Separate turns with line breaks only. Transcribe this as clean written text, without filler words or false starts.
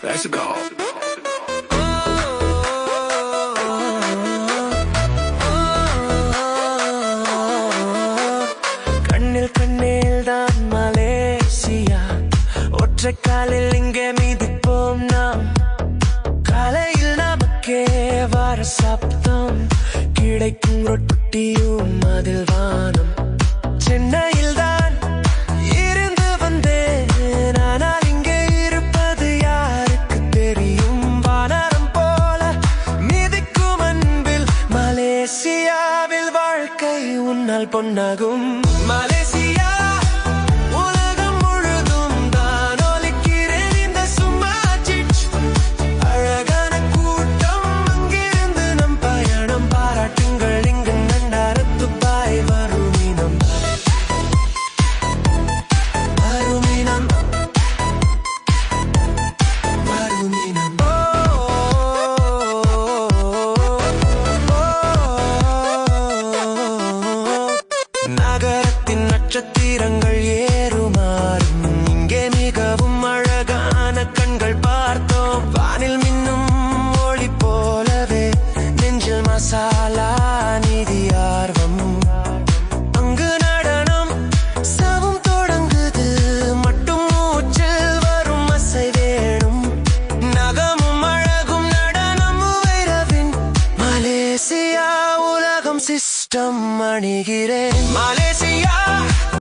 Let's go.
கண்ணில் கண்ணில் தான் மலேசியா, ஒற்றை காலில் இங்கே மிதிப்போம் நாம். காலையில் நமக்கே வர சப்தம் கிடைக்கும் ரொட்டியும் அதில் வானம். சென்னையில் தான் இருந்து வந்தேன், ஆனால் இங்கே இருப்பது யாருக்கு தெரியும். வானரம் போல மிதிக்கும் அன்பில் மலேசியாவில் வாழ்க்கை உன்னால் பொன்னாகும். மலேசியா உலகம் முழுதும் தான் ஒலிக்கிறேன் இந்த சும்மா சிச். அழகான கூட்டம் அங்கிருந்து நம் பயணம் பாராட்டுங்கள். இங்கு நண்டாரத்து பாய் வருமினம் வருமினம் வருமினம். நகரத்தின் நட்சத்திரங்கள் ஏறுமாறும் இங்கே மிகவும் அழகான கண்கள் பார்த்தோம். வானில் மின்னும் ஒளி போலவே நெஞ்சில் மசாலா நிதி ஆர்வம். அங்கு நடனம் சவும் தொடங்குது, மட்டும் மூச்சில் வரும் அசை வேணும். நகமும் அழகும் நடனம் வைரவின் மலேசியா உலகம் சிஸ்டம் அணிகிறேன். மலேசியா